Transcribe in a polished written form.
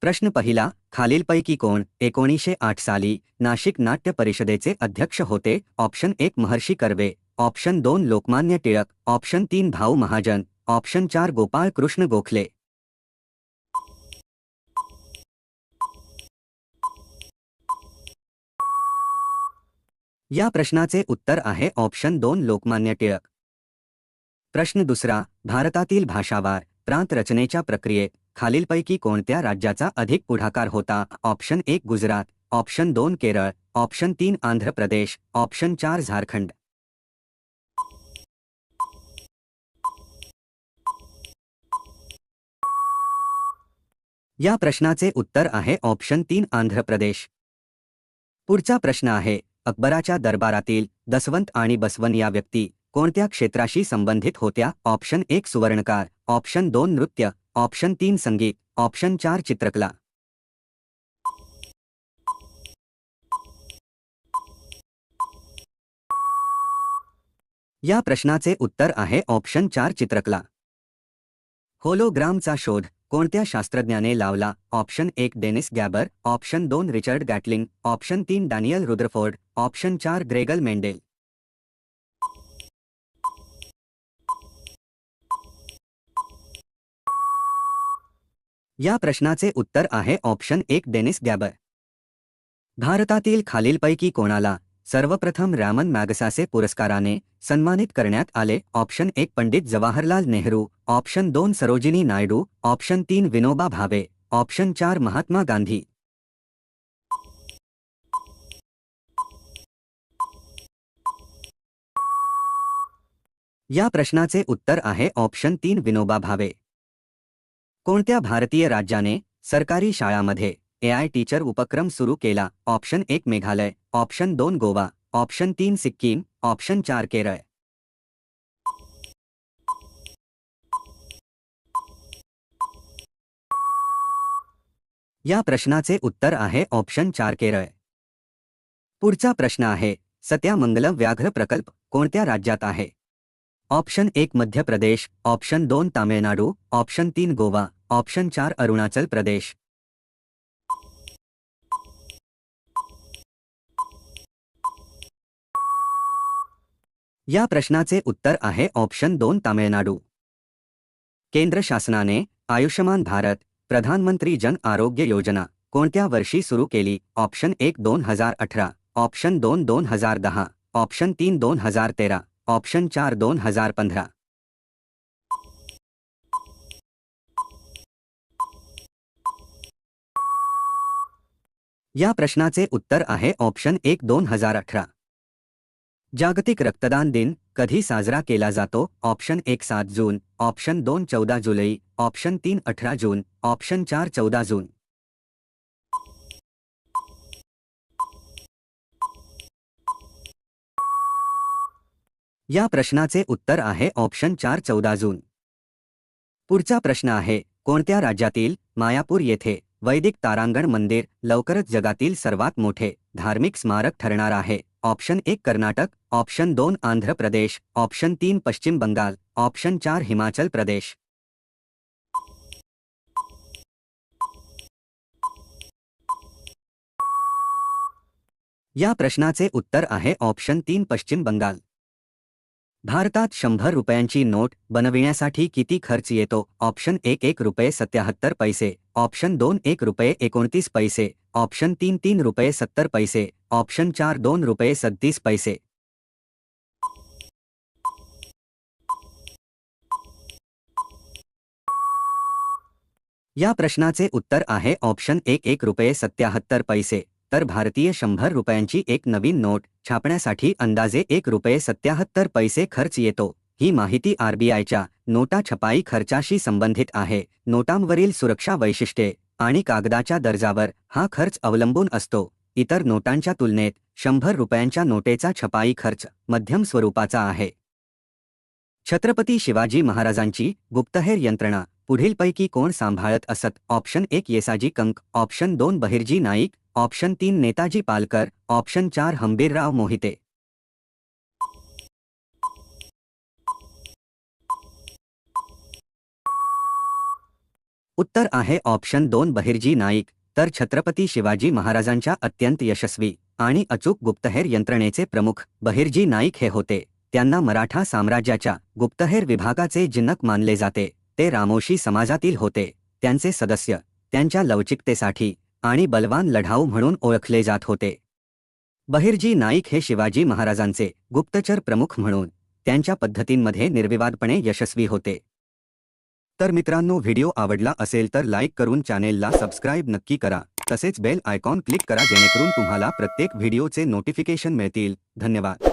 प्रश्न पहिला, खालीलपैकी कोण 1908 साली नाशिक नाट्य परिषदेचे अध्यक्ष होते? Option 1 Maharshi Karve, option 2 Lokmanya Tilak, option 3 Bhau Mahajan, option 4 Gopal Krishna Gokhale. या प्रश्नाचे उत्तर आहे ऑप्शन 2 लोकमान्य टिळक. प्रश्न दुसरा, भारतातील भाषावार प्रांत रचनेच्या प्रक्रियेत खालीलपैकी कोणत्या राज्याचा अधिक पुढाकार होता? Option 1 Gujarat, option 2 Kerala, option 3 Andhra Pradesh, option 4 Jharkhand. या प्रश्नाचे उत्तर आहे ऑप्शन 3 आंध्र प्रदेश. पुढचा प्रश्न आहे, अकबराच्या दरबारातील दसवंत आणि बसवन या व्यक्ती कोणत्या क्षेत्राशी संबंधित होत्या? ऑप्शन 1 सुवर्णकार, ऑप्शन 2 नृत्य, ऑप्शन 3 संगीत, ऑप्शन 4 चित्रकला. या प्रश्नाचे उत्तर आहे ऑप्शन 4 चित्रकला. होलोग्रामचा शोध कोणत्या शास्त्रज्ञाने लावला? Option 1 Dennis Gabor, option 2 Richard Gatling, option 3 Daniel Rutherford, option 4 Gregor Mendel. या प्रश्नाचे उत्तर आहे ऑप्शन 1 डेनिस गॅबर. भारतातील खालीलपैकी कोणाला सर्वप्रथम रॅमन मॅगसासे पुरस्काराने सन्मानित करण्यात आले? Option 1 Pandit Jawaharlal Nehru, option 2 Sarojini Naidu, option 3 Vinoba Bhave, option 4 Mahatma Gandhi. या प्रश्नाचे उत्तर आहे ऑप्शन 3 विनोबा भावे. कोणत्या भारतीय राज्याने सरकारी शाळांमध्ये AI टीचर उपक्रम सुरू केला? Option 1 Meghalaya, option 2 Goa, option 3 Sikkim, option 4 Kerala. या प्रश्नाचे उत्तर आहे ऑप्शन 4 केरळ. पुढचा प्रश्न आहे, सत्यामंगलम व्याघ्र प्रकल्प कोणत्या राज्यात आहे? Option 1 Madhya Pradesh, option 2 Tamil Nadu, option 3 Goa, option 4 Arunachal Pradesh. या प्रश्नाचे उत्तर आहे ऑप्शन 2 तामिळनाडू. केंद्र शासनाने आयुष्यमान भारत प्रधानमंत्री जन आरोग्य योजना कोणत्या वर्षी सुरू केली? Option 1 2018, option 2 2010, option 3 2013, option 4 2015. या प्रश्नाचे उत्तर आहे ऑप्शन 1 2018. जागतिक रक्तदान दिन कधी साजरा केला जातो? ऑप्शन 1 7 जून, ऑप्शन 2 14 जुलै, ऑप्शन 3 18 जून, ऑप्शन 4 14 जून. या प्रश्नाचे उत्तर आहे ऑप्शन 4 14 जून. पुढचा प्रश्न आहे, कोणत्या राज्यातील मायापूर येथे वैदिक तारांगण मंदिर लवकरच जगातील सर्वात मोठे धार्मिक स्मारक ठरणार आहे? Option 1 Karnataka, option 2 Andhra Pradesh, option 3 पश्चिम बंगाल, ऑप्शन 4 हिमाचल प्रदेश. या प्रश्नाचे उत्तर आहे ऑप्शन 3 पश्चिम बंगाल. भारतात 100 रुपयांची नोट बनविण्यासाठी किती खर्च येतो? ऑप्शन 1 1 रुपये 77 पैसे, ऑप्शन 2 1 रुपये 29 पैसे, ऑप्शन 3 3 रुपये 70 पैसे, ऑप्शन 4 2 रुपये 37 पैसे. या प्रश्नाचे उत्तर आहे ऑप्शन 1 1 रुपये 77 पैसे. तर भारतीय 100 रुपयांची एक नवीन नोट छापण्यासाठी अंदाजे 1 रुपये 77 पैसे खर्च येतो. ही माहिती RBIच्या नोटा छपाई खर्चाशी संबंधित आहे. नोटांवरील सुरक्षा वैशिष्ट्ये आणि कागदाच्या दर्जावर हा खर्च अवलंबून असतो. इतर नोटांच्या तुलनेत 100 रुपयांच्या नोटेचा छपाई खर्च मध्यम स्वरूपाचा आहे. छत्रपती शिवाजी महाराजांची गुप्तहेर यंत्रणा पुढीलपैकी कोण सांभाळत असत? Option 1 Yesaji Kank, option 2 Bahirji Naik, option 3 Netaji Palkar, option 4 Hambirrao Mohite. उत्तर आहे ऑप्शन 2 बहिर्जी नाईक. तर छत्रपती शिवाजी महाराजांच्या अत्यंत यशस्वी आणि अचूक गुप्तहेर यंत्रणेचे प्रमुख बहिर्जी नाईक हे होते. त्यांना मराठा साम्राज्याच्या गुप्तहेर विभागाचे जनक मानले जाते. ते रामोशी समाजातील होते. त्यांचे सदस्य त्यांच्या लवचिकतेसाठी आणि बलवान लढाऊ म्हणून ओळखले जात होते. बहिर्जी नाईक हे शिवाजी महाराजांचे गुप्तचर प्रमुख म्हणून त्यांच्या पद्धतींमध्ये निर्विवादपणे यशस्वी होते. तर मित्रांनो, व्हिडिओ आवडला असेल तर लाईक करून चॅनेलला सबस्क्राईब नक्की करा. तसेच बेल आयकॉन क्लिक करा जेणेकरून तुम्हाला प्रत्येक व्हिडिओचे नोटिफिकेशन मिळतील. धन्यवाद.